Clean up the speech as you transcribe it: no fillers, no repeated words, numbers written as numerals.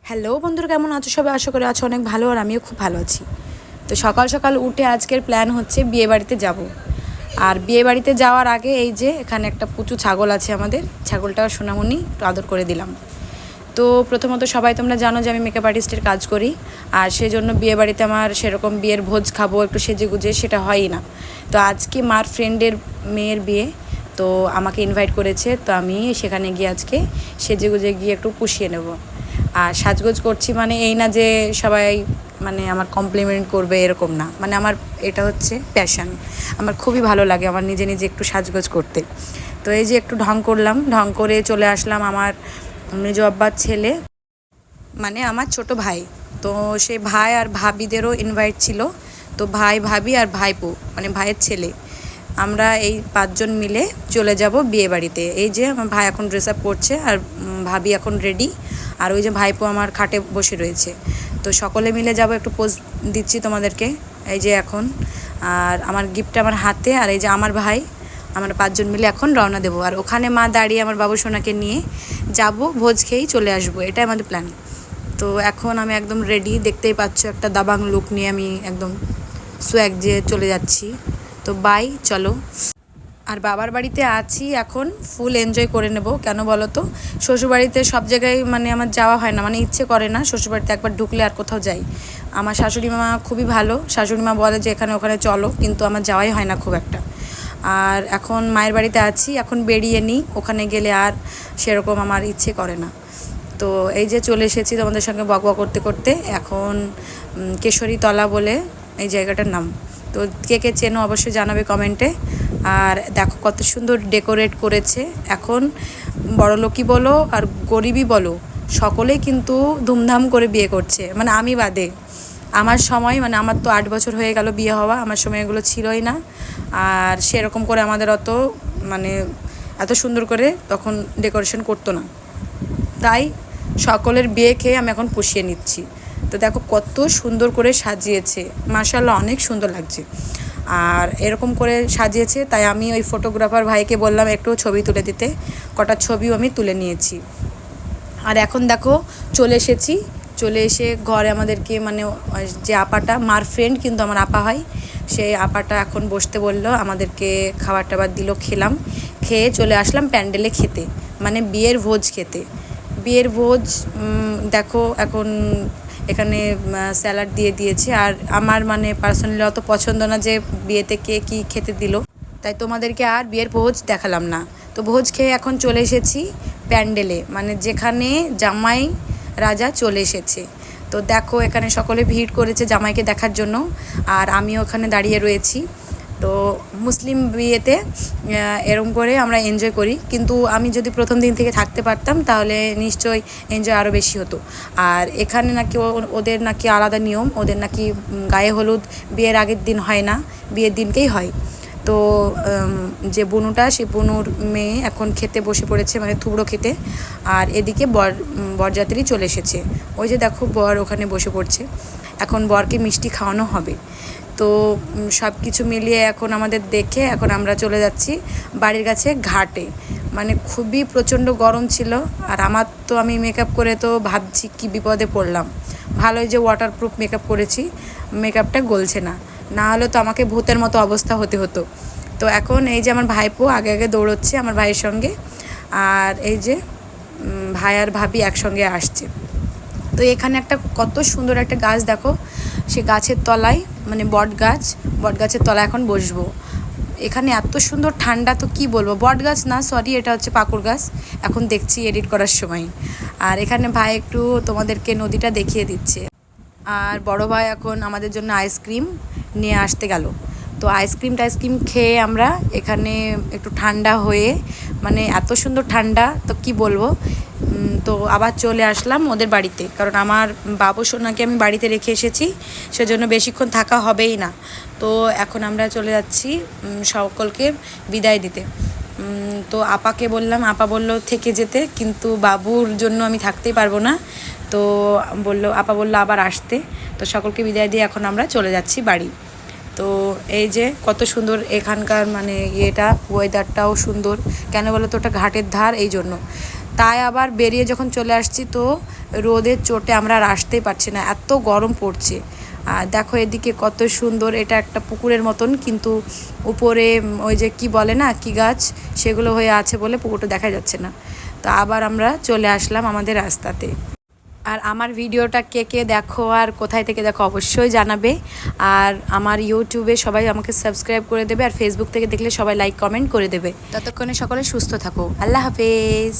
Hello বন্ধুরা, কেমন আছো সবাই? আশা করি আছো অনেক ভালো, আর আমিও খুব ভালো আছি। তো সকাল সকাল উঠে আজকের প্ল্যান হচ্ছে বিয়ে বাড়িতে যাব। আর বিয়ে বাড়িতে যাওয়ার আগে এই যে এখানে একটা পুচু ছাগল আছে আমাদের, ছাগলটা সোনামণি একটু আদর করে দিলাম। তো প্রথমত সবাই তোমরা জানো যে আমি মেকআপ আর্টিস্টের কাজ করি, আর সেজন্য বিয়ে বাড়িতে আমার সেরকম বিয়ের ভোজ খাবো একটু সেজে গুজে সেটা হয়ই না। তো আজকে মার ফ্রেন্ডের মেয়ের বিয়ে, তো আমাকে ইনভাইট করেছে, তো আমি সেখানে গিয়ে আজকে সেজে গুজে গিয়ে একটু পুষিয়ে নেব। আর সাজগোজ করছি মানে এই না যে সবাই মানে আমার কমপ্লিমেন্ট করবে এরকম না, মানে আমার এটা হচ্ছে প্যাশন। আমার খুবই ভালো লাগে আমার নিজে নিজে একটু সাজগোজ করতে। তো এই যে একটু ঢং করলাম, ঢং করে চলে আসলাম আমার মেজো আব্বার ছেলে, মানে আমার ছোট ভাই। তো সেই ভাই আর ভাবিদেরও ইনভাইট ছিল। তো ভাই ভাবি আর ভাইপো মানে ভাইয়ের ছেলে, আমরা এই 5 জন মিলে চলে যাব বিয়ে বাড়িতে। এই যে আমার ভাই এখন ড্রেস আপ করছে, আর ভাবি এখন রেডি, আর ওই যে ভাইপো আমার খাটে বসে রয়েছে। তো সকলে মিলে যাব, একটু পোজ দিচ্ছি তোমাদেরকে। এই যে এখন আর আমার গিফট আমার হাতে, আর এই যে আমার ভাই, আমরা 5 জন মিলে এখন রওনা দেবো। আর ওখানে মা দাঁড়িয়ে আমার বাবু সোনাকে নিয়ে যাব, ভোজ খেয়েই চলে আসবো, এটাই আমাদের প্ল্যান। তো এখন আমি একদম রেডি, দেখতেই পাচ্ছ একটা দাবাং লুক নিয়ে আমি একদম সোয়াগ দিয়ে চলে যাচ্ছি। তো বাই, চলো। আর বাবার বাড়িতে আছি এখন, ফুল এনজয় করে নেব। কেন বলো তো, শ্বশুরবাড়িতে সব জায়গায় মানে আমার যাওয়া হয় না, মানে ইচ্ছে করে না। শ্বশুরবাড়িতে একবার ঢুকলে আর কোথাও যাই। আমার শাশুড়ি মা খুবই ভালো, শাশুড়ি মা বলে যে এখানে ওখানে চলো, কিন্তু আমার যাওয়াই হয় না খুব একটা। আর এখন মায়ের বাড়িতে আছি, এখন বেরিয়ে নিই, ওখানে গেলে আর সেরকম আমার ইচ্ছে করে না। তো এই যে চলে এসেছি তোমাদের সঙ্গে বকবক করতে করতে। এখন কেশরীতলা বলে এই জায়গাটার নাম। তো কে কে চেনো অবশ্যই জানাবে কমেন্টে। আর দেখো কত সুন্দর ডেকোরেট করেছে। এখন বড়লোকই বলো আর গরিবই বলো, সকলেই কিন্তু ধুমধাম করে বিয়ে করছে, মানে আমি বাদে। আমার সময় মানে আমার তো 8 বছর হয়ে গেল বিয়ে হওয়া, আমার সময় এগুলো ছিলই না। আর সেরকম করে আমাদের অত মানে এত সুন্দর করে তখন ডেকোরেশন করতো না। তাই সকলের বিয়ে খেয়ে আমি এখন পুষিয়ে নিচ্ছি। তো দেখো কত সুন্দর করে সাজিয়েছে, মাশাআল্লাহ অনেক সুন্দর লাগছে। আর এরকম করে সাজিয়েছে, তাই আমি ওই ফটোগ্রাফার ভাইকে বললাম একটু ছবি তুলে দিতে, কটা ছবিও আমি তুলে নিয়েছি। আর এখন দেখো চলে এসেছি, চলে এসে ঘরে আমাদেরকে মানে যে আপাটা, মার ফ্রেন্ড কিন্তু আমার আপা হয়, সেই আপাটা এখন বসতে বললো, আমাদেরকে খাবার টাবার দিল, খেলাম, খেয়ে চলে আসলাম প্যান্ডেলে খেতে, মানে বিয়ের ভোজ খেতে। বিয়ের ভোজ দেখো এখন এখানে স্যালাড দিয়ে দিয়েছে। আর আমার মানে পার্সোনালি অত পছন্দ না যে বিয়েতে কে কী খেতে দিল, তাই তোমাদেরকে আর বিয়ের ভোজ দেখালাম না। তো ভোজ খেয়ে এখন চলে এসেছি প্যান্ডেলে, মানে যেখানে জামাই রাজা চলে এসেছে। তো দেখো এখানে সকলে ভিড় করেছে জামাইকে দেখার জন্য, আর আমিও ওখানে দাঁড়িয়ে রয়েছি। তো মুসলিম বিয়েতে এরম করে আমরা এনজয় করি, কিন্তু আমি যদি প্রথম দিন থেকে থাকতে পারতাম তাহলে নিশ্চয়ই এনজয় আরও বেশি হতো। আর এখানে নাকি ওদের নাকি আলাদা নিয়ম, ওদের নাকি গায়ে হলুদ বিয়ের আগের দিন হয় না, বিয়ের দিনকেই হয়। তো যে বুনুটা, সেই বুনুর মেয়ে এখন খেতে বসে পড়েছে, মানে থুবড়ো খেতে। আর এদিকে বরযাত্রী চলে এসেছে, ওই যে দেখো বর ওখানে বসে পড়ছে, এখন বরকে মিষ্টি খাওয়ানো হবে। তো সব কিছু মিলিয়ে এখন আমাদের দেখে এখন আমরা চলে যাচ্ছি বাড়ির কাছে ঘাটে। মানে খুবই প্রচণ্ড গরম ছিল, আর আমার তো আমি মেকআপ করে তো ভাবছি কি বিপদে পড়লাম। ভালোই যে ওয়াটারপ্রুফ মেকআপ করেছি, মেকআপটা গলছে না, না হলে তো আমাকে ভূতের মতো অবস্থা হতে হতো। তো এখন এই যে আমার ভাইপো আগে আগে দৌড়চ্ছে আমার ভাইয়ের সঙ্গে, আর এই যে ভাই আর ভাবি একসঙ্গে আসছে। তো এখানে একটা কত সুন্দর একটা গাছ দেখো, সে গাছের তলায় মানে বট গাছের তলায় এখন বসবো। এখানে এত সুন্দর ঠান্ডা, তো কি বলবো, বট গাছ না সরি, এটা হচ্ছে পাকুড় গাছ, এখন দেখছি এডিট করার সময়। আর এখানে ভাই একটু তোমাদেরকে নদীটা দেখিয়ে দিচ্ছে। আর বড় ভাই এখন আমাদের জন্য আইসক্রিম নিয়ে আসতে গেল। তো আইসক্রিম খেয়ে আমরা এখানে একটু ঠান্ডা হয়ে, মানে এত সুন্দর ঠান্ডা তো কি বলবো। তো আবার চলে আসলাম ওদের বাড়িতে, কারণ আমার বাবু সোনাকে আমি বাড়িতে রেখে এসেছি, সেজন্য বেশিক্ষণ থাকা হবেই না। তো এখন আমরা চলে যাচ্ছি সকলকে বিদায় দিতে। তো আপাকে বললাম, আপা বলল থেকে যেতে, কিন্তু বাবুর জন্য আমি থাকতেই পারবো না। তো আপা বললো আবার আসতে। তো সকলকে বিদায় দিয়ে এখন আমরা চলে যাচ্ছি বাড়ি। তো এই যে কত সুন্দর এখানকার মানে ওয়েদারটাও সুন্দর, কেন বলো তো, ওটা ঘাটের ধার, এই জন্য। তাই আবার বেরিয়ে যখন চলে আসছি তো রোদের চোটে আমরা আর আসতেই পারছি না, এত গরম পড়ছে। আর দেখো এদিকে কত সুন্দর, এটা একটা পুকুরের মতন, কিন্তু উপরে ওই যে কি বলে না কি গাছ সেগুলো হয়ে আছে বলে পুকুরটা দেখা যাচ্ছে না। তো আবার আমরা চলে আসলাম আমাদের রাস্তাতে। আর আমার ভিডিওটা কে কে দেখো আর কোথায় থেকে দেখো অবশ্যই জানাবে। আর আমার ইউটিউবে সবাই আমাকে সাবস্ক্রাইব করে দেবে, আর ফেসবুক থেকে দেখলে সবাই লাইক কমেন্ট করে দেবে। ততক্ষণে সকলে সুস্থ থাকো, আল্লাহ হাফেজ।